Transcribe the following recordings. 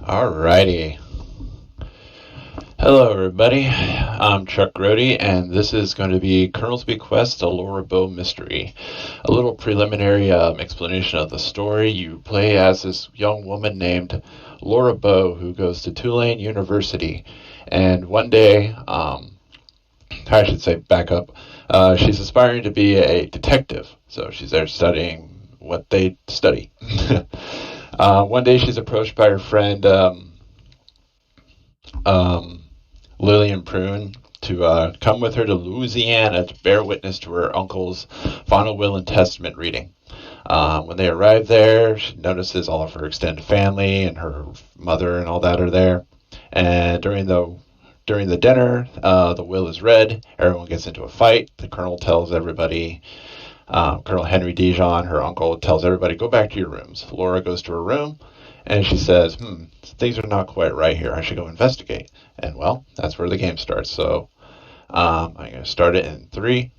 Alrighty. Hello, everybody. I'm Chuck Grody, and this is going to be Colonel's Bequest, a Laura Bow mystery. A little preliminary explanation of the story. You play as this young woman named Laura Bow who goes to Tulane University, and one day, I should say, back up, she's aspiring to be a detective, so she's there studying what they study. One day she's approached by her friend, Lillian Prune, to come with her to Louisiana to bear witness to her uncle's final will and testament reading. When they arrive there, she notices all of her extended family and her mother and all that are there. And during the dinner, the will is read. Everyone gets into a fight. The colonel tells everybody. Colonel Henry Dijon, her uncle, tells everybody, go back to your rooms. Laura goes to her room, and she says, things are not quite right here. I should go investigate. And, well, that's where the game starts. So I'm going to start it in 3,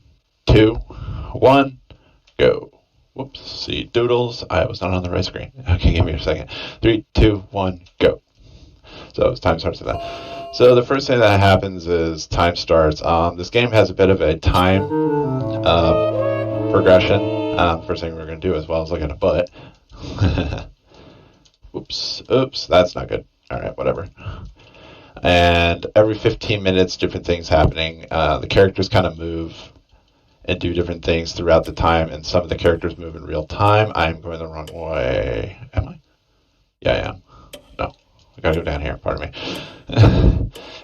2, 1, go. Whoops, see, doodles. I was not on the right screen. Okay, give me a second. 3, 2, 1, go. So time starts with that. So the first thing that happens is time starts. This game has a bit of a time progression. First thing we're going to do as well is look at a butt. Oops, that's not good. Alright, whatever. And every 15 minutes, different things happening. The characters kind of move and do different things throughout the time, and some of the characters move in real time. I'm going the wrong way. Am I? Yeah, I am. No. I gotta go down here, pardon me.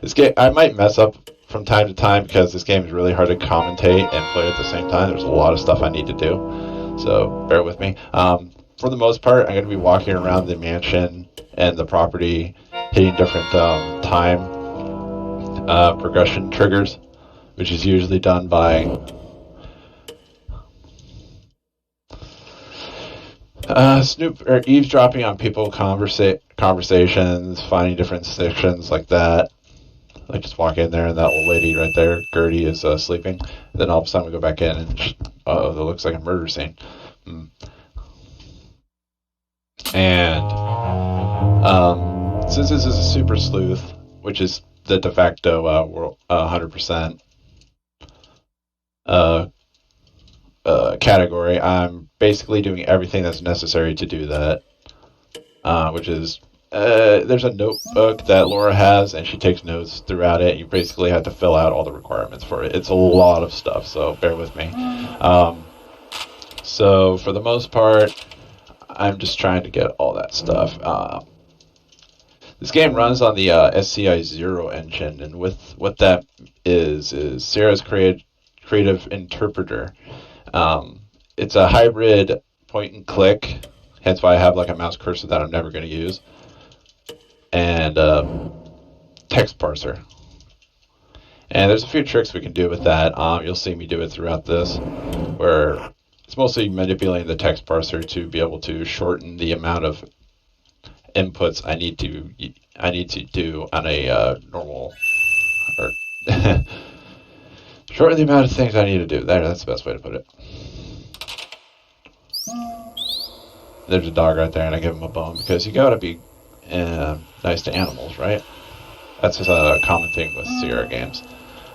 This game, I might mess up from time to time because this game is really hard to commentate and play at the same time. There's a lot of stuff I need to do, so bear with me. For the most part, I'm going to be walking around the mansion and the property, hitting different time progression triggers, which is usually done by eavesdropping on people conversations, finding different sections like that. Like just walk in there and that old lady right there, Gertie, is sleeping. Then all of a sudden we go back in and that looks like a murder scene. And since this is a super sleuth, which is the de facto 100% category, I'm basically doing everything that's necessary to do that, which is there's a notebook that Laura has, and she takes notes throughout it. You basically have to fill out all the requirements for it. It's a lot of stuff, so bear with me. So for the most part, I'm just trying to get all that stuff. This game runs on the SCI Zero engine, and with what that is Sarah's creative interpreter. It's a hybrid point and click, hence why I have like a mouse cursor that I'm never going to use, and text parser. And there's a few tricks we can do with that. You'll see me do it throughout this, where it's mostly manipulating the text parser to be able to shorten the amount of inputs I need to do on a normal, or shorten the amount of things I need to do. That's the best way to put it. There's a dog right there, and I give him a bone because you gotta be nice to animals, right? That's just a common thing with Sierra games.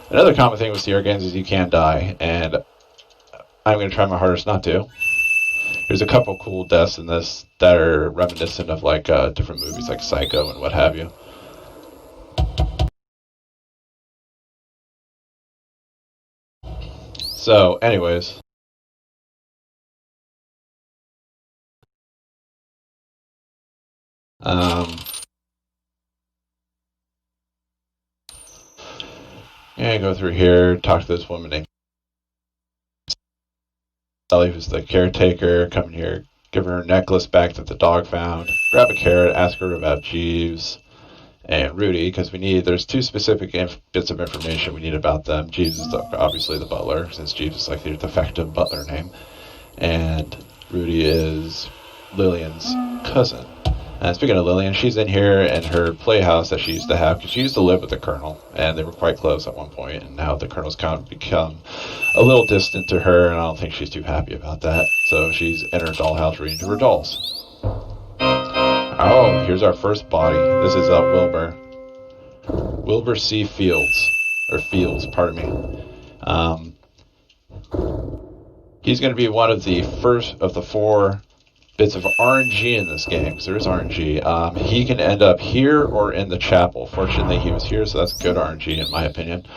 Another common thing with Sierra games is you can die, and I'm going to try my hardest not to. There's a couple cool deaths in this that are reminiscent of like different movies like Psycho and what have you. So, anyways. Yeah, go through here, talk to this woman named Sally, who's the caretaker. Come in here, give her necklace back that the dog found. Grab a carrot, ask her about Jeeves and Rudy, because there's two specific bits of information we need about them. Jeeves is obviously the butler, since Jeeves is like the de facto butler name. And Rudy is Lillian's cousin. And speaking of Lillian, she's in here in her playhouse that she used to have, because she used to live with the Colonel, and they were quite close at one point, and now the Colonel's kind of become a little distant to her, and I don't think she's too happy about that. So she's in her dollhouse reading to her dolls. Oh, here's our first body. This is Wilbur. Wilbur C. Fields. Or Fields, pardon me. He's going to be one of the first of the 4 bits of RNG in this game, because there is RNG. He can end up here or in the chapel. Fortunately, he was here, so that's good RNG in my opinion.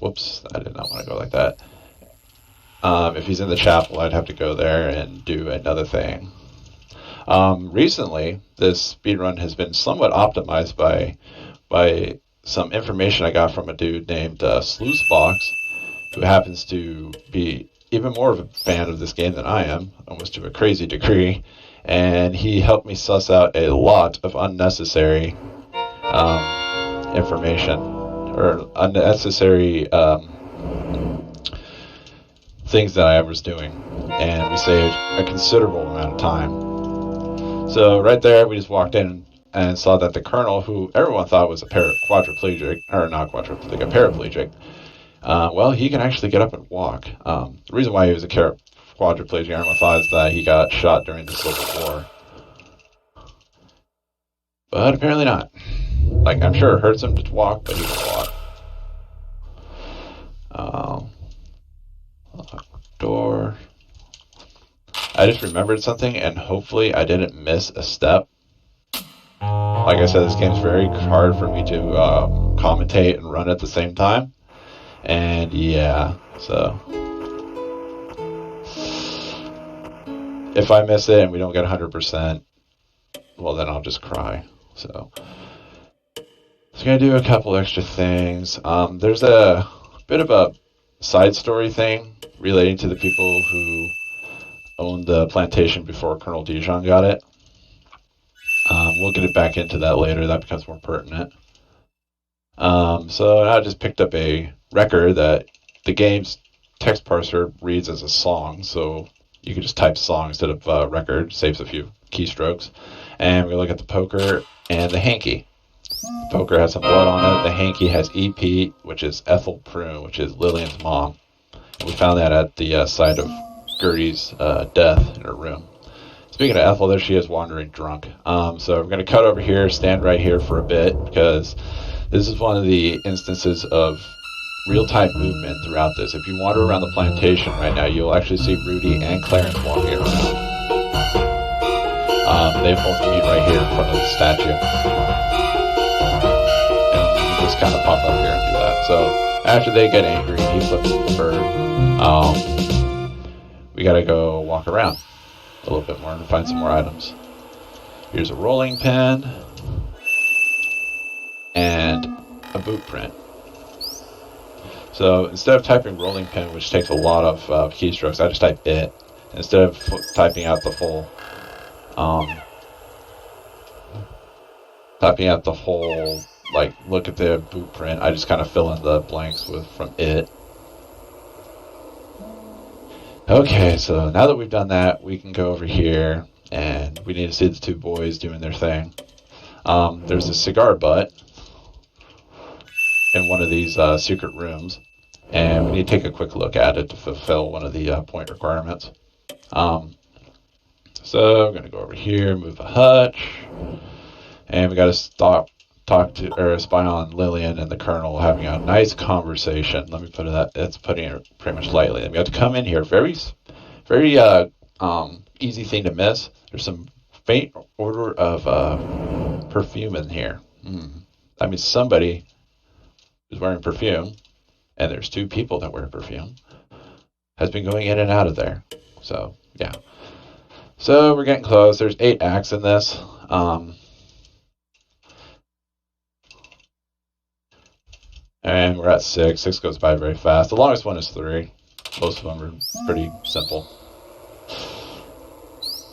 Whoops, I did not want to go like that. If he's in the chapel, I'd have to go there and do another thing. Recently, this speedrun has been somewhat optimized by some information I got from a dude named Sleuthbox, who happens to be even more of a fan of this game than I am, almost to a crazy degree, and he helped me suss out a lot of unnecessary information, or unnecessary things that I was doing, and we saved a considerable amount of time. So right there, we just walked in and saw that the colonel, who everyone thought was a quadriplegic, or not quadriplegic, a paraplegic, well, he can actually get up and walk. The reason why he was a quadriplegic, everyone thought, is that he got shot during the Civil War. But apparently not. Like, I'm sure it hurts him to walk, but he can walk. Door. I just remembered something, and hopefully I didn't miss a step. Like I said, this game's very hard for me to commentate and run at the same time. And yeah, so if I miss it and we don't get 100%, well, then I'll just cry. So I'm going to do a couple extra things. There's a bit of a side story thing relating to the people who owned the plantation before Colonel Dijon got it. We'll get it back into that later. That becomes more pertinent. So I just picked up a record that the game's text parser reads as a song, so you can just type song instead of record, saves a few keystrokes. And we look at the poker and the hanky. The poker has some blood on it. The hanky has EP, which is Ethel Prune, which is Lillian's mom. And we found that at the site of Gertie's death in her room. Speaking of Ethel, there she is wandering drunk. So we're going to cut over here, stand right here for a bit, because this is one of the instances of real-time movement throughout this. If you wander around the plantation right now, you'll actually see Rudy and Clarence walking around. They both meet right here in front of the statue. And you can just kind of pop up here and do that. So after they get angry, he flips the bird. We gotta go walk around a little bit more and find some more items. Here's a rolling pin and a boot print. So instead of typing rolling pin, which takes a lot of keystrokes, I just type it. Instead of typing out the whole, like, look at the boot print, I just kind of fill in the blanks from it. Okay, so now that we've done that, we can go over here, and we need to see the 2 boys doing their thing. There's a cigar butt in one of these secret rooms, and we need to take a quick look at it to fulfill one of the point requirements. So I'm going to go over here, move the hutch, and we got to spy on Lillian and the Colonel having a nice conversation. Let me put it that's putting it pretty much lightly. And we have to come in here, very easy thing to miss. There's some faint odor of perfume in here. That means somebody is wearing perfume, and there's 2 people that wear perfume, has been going in and out of there. So yeah, so we're getting close. There's 8 acts in this. And we're at 6. 6 goes by very fast. The longest one is 3. Most of them are pretty simple.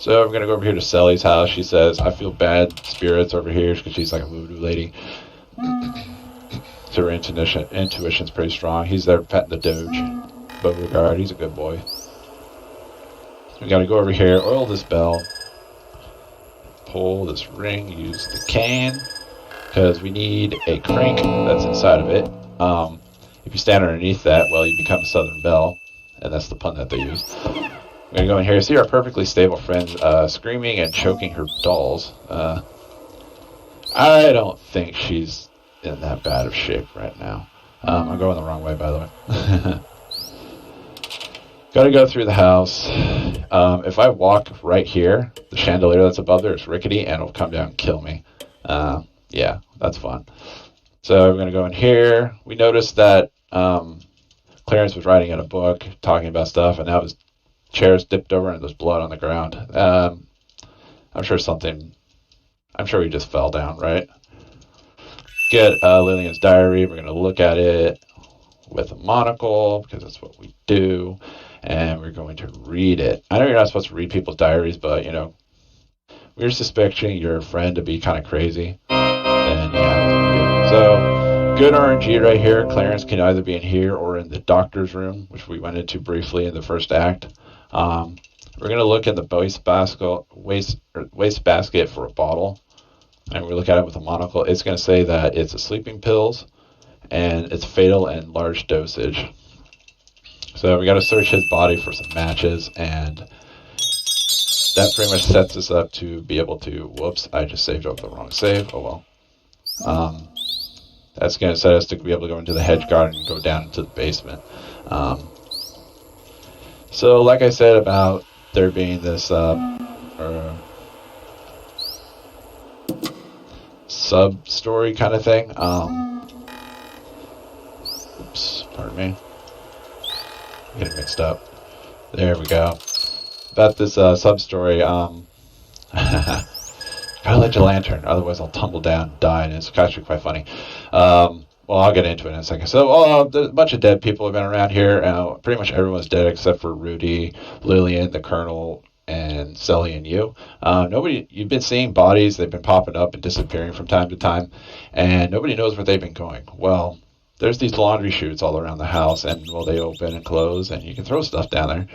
So we're going to go over here to Sally's house. She says, I feel bad spirits over here, because she's like a voodoo lady. So her intuition's pretty strong. He's there petting the Doge. Beauregard, he's a good boy. We got to go over here, oil this bell, pull this ring, use the can, because we need a crank that's inside of it. If you stand underneath that, well, you become a Southern Belle, and that's the pun that they use. I'm gonna go in here. See our perfectly stable friend screaming and choking her dolls. I don't think she's in that bad of shape right now. I'm going the wrong way, by the way. Gotta go through the house. If I walk right here, the chandelier that's above there is rickety and it'll come down and kill me. Yeah, that's fun. So we're gonna go in here. We noticed that Clarence was writing in a book, talking about stuff, and now his chair's dipped over and there's blood on the ground. I'm sure he just fell down, right? Get Lillian's diary. We're gonna look at it with a monocle because that's what we do, and we're going to read it. I know you're not supposed to read people's diaries, but you know, we're suspecting your friend to be kind of crazy, and yeah, so good RNG right here. Clarence can either be in here or in the doctor's room, which we went into briefly in the first act. We're gonna look in the waste basket for a bottle, and we look at it with a monocle. It's gonna say that it's a sleeping pills, and it's fatal in large dosage. So we got to search his body for some matches, and that pretty much sets us up to be able to. Whoops! I just saved over the wrong save. Oh well. That's going to set us to be able to go into the hedge garden and go down into the basement. So, like I said about there being this sub story kind of thing. Oops, pardon me. I'm getting mixed up. There we go. About this sub-story, gotta light your lantern, otherwise I'll tumble down and die, and it's actually quite funny. Well, I'll get into it in a second. So, there's a bunch of dead people have been around here. Pretty much everyone's dead except for Rudy, Lillian, the Colonel, and Sully and you. You've been seeing bodies, they've been popping up and disappearing from time to time, and nobody knows where they've been going. Well, there's these laundry chutes all around the house, and well, they open and close, and you can throw stuff down there.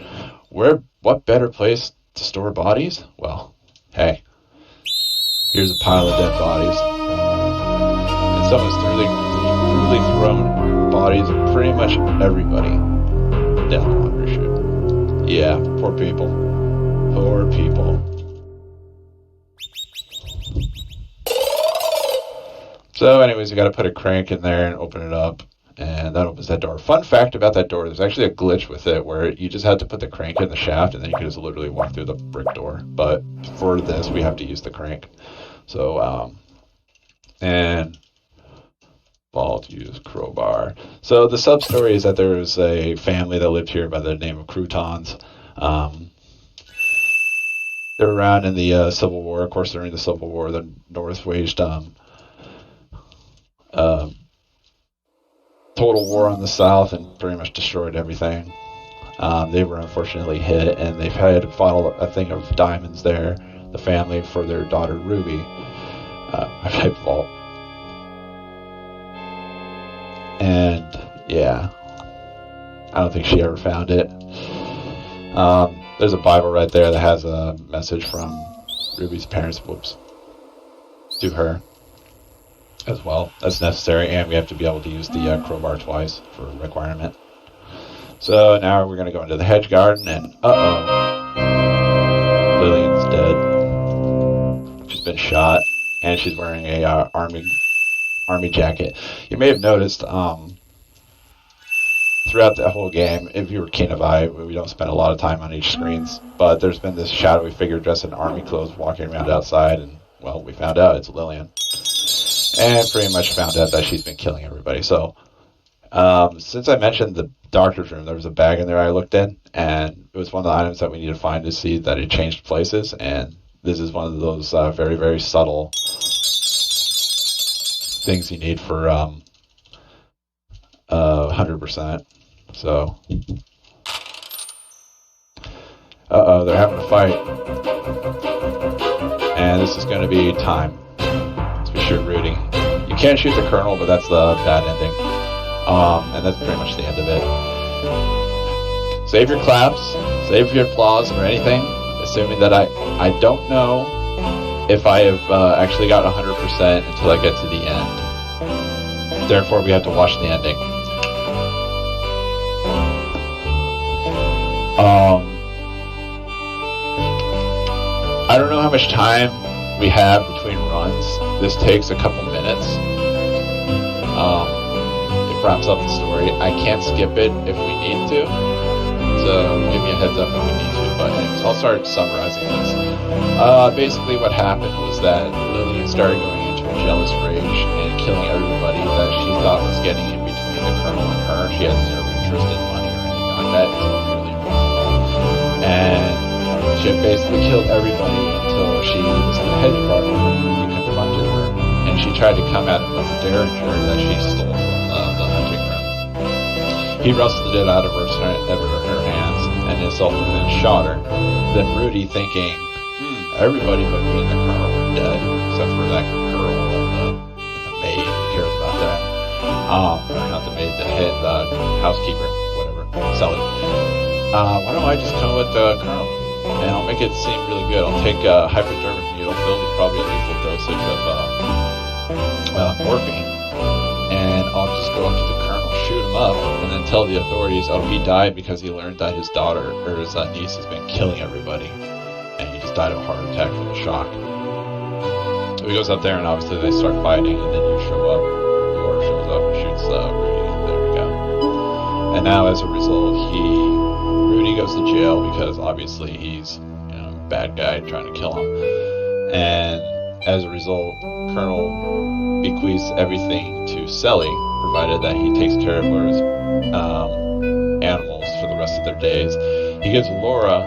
What better place to store bodies? Well, hey, here's a pile of dead bodies, and someone's really thrown bodies of pretty much everybody down the laundry chute. Yeah, poor people. Poor people. So anyways, you got to put a crank in there and open it up, and that opens that door. Fun fact about that door, there's actually a glitch with it where you just had to put the crank in the shaft and then you could just literally walk through the brick door. But for this, we have to use the crank. So, and vault, use crowbar. So the sub-story is that there was a family that lived here by the name of Croutons. They were around in the Civil War. Of course, during the Civil War, the North waged total war on the South and pretty much destroyed everything. They were unfortunately hit, and they've had to file a thing of diamonds there, the family, for their daughter Ruby. Type vault. And yeah, I don't think she ever found it. There's a Bible right there that has a message from Ruby's parents, to her as well. That's necessary, and we have to be able to use the crowbar twice for a requirement. So now we're going to go into the hedge garden, and Lillian's dead. She's been shot, and she's wearing a army jacket. You may have noticed throughout the whole game, if you were keen of eye, we don't spend a lot of time on each screens, but there's been this shadowy figure dressed in army clothes walking around outside, and well, we found out it's Lillian. And pretty much found out that she's been killing everybody. So, since I mentioned the doctor's room, there was a bag in there I looked in, and it was one of the items that we need to find to see that it changed places, and this is one of those very, very subtle things you need for 100%. So, they're having a fight, and this is going to be time. Shoot Rudy. You can shoot the Colonel, but that's the bad ending. And that's pretty much the end of it. Save your claps, save your applause or anything, assuming that I don't know if I have actually got 100% until I get to the end. Therefore, we have to watch the ending. I don't know how much time we have between runs. This takes a couple minutes. It wraps up the story. I can't skip it if we need to. So give me a heads up if we need to. But anyways, I'll start summarizing this. Basically what happened was that Lillian started going into a jealous rage and killing everybody that she thought was getting in between the Colonel and her. She had zero interest in money or anything like that. It's purely emotional. And she basically killed everybody until she was in the hedge garden and Rudy confronted her. And she tried to come at him with a derringer that she stole from the hunting room. He wrestled it out of her hands and in self-defense shot her. Then Rudy, thinking, everybody but me and the Colonel were dead, except for that girl and the maid. Who cares about that? Not the maid, the housekeeper, whatever, Sally. Why don't I just come with the Colonel? And I'll make it seem really good. I'll take a hypodermic needle filled with probably a lethal dosage of morphine, and I'll just go up to the Colonel, shoot him up, and then tell the authorities, oh, he died because he learned that his daughter, or his niece, has been killing everybody, and he just died of a heart attack from the shock. So he goes up there, and obviously they start fighting, and then you show up, Laura shows up and shoots Rudy, and there you go. And now, as a result, Rudy goes to jail because obviously he's a bad guy trying to kill him. And as a result, Colonel bequeaths everything to Sally, provided that he takes care of Laura's animals for the rest of their days. He gives Laura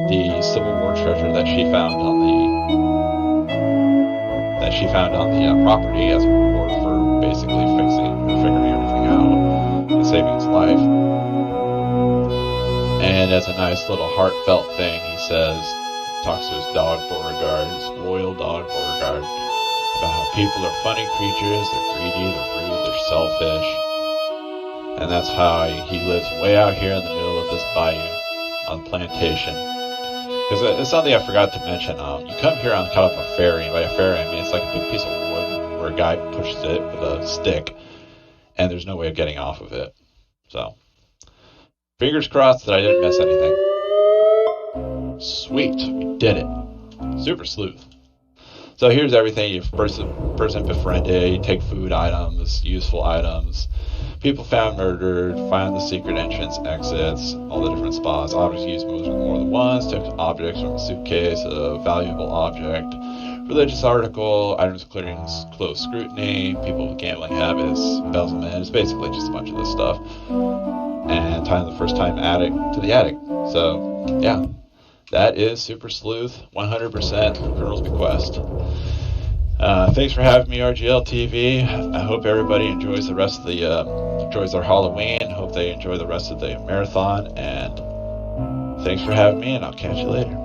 the Civil War treasure that she found on the property as a reward for basically figuring everything out and saving his life. And as a nice little heartfelt thing, he talks to his dog Beauregard, his loyal dog Beauregard, about how people are funny creatures, they're greedy, they're rude, they're selfish. And that's how he lives way out here in the middle of this bayou on the plantation. Because it's something I forgot to mention. You come here on kind of a ferry, and by a ferry I mean it's like a big piece of wood where a guy pushes it with a stick, and there's no way of getting off of it. So, fingers crossed that I didn't miss anything. Sweet, we did it. Super sleuth. So here's everything. You person befriended, you take food items, useful items, people found murdered, find the secret entrance exits, all the different spots, objects used more than once, took objects from a suitcase, a valuable object, religious article, items clearing close scrutiny, people with gambling habits, embezzlement. It's basically just a bunch of this stuff. And time the first time attic to the attic. So yeah, that is Super Sleuth 100% Colonel's Bequest. Thanks for having me, Rgltv. I hope everybody enjoys the rest of enjoys their Halloween. Hope they enjoy the rest of the marathon. And thanks for having me, and I'll catch you later.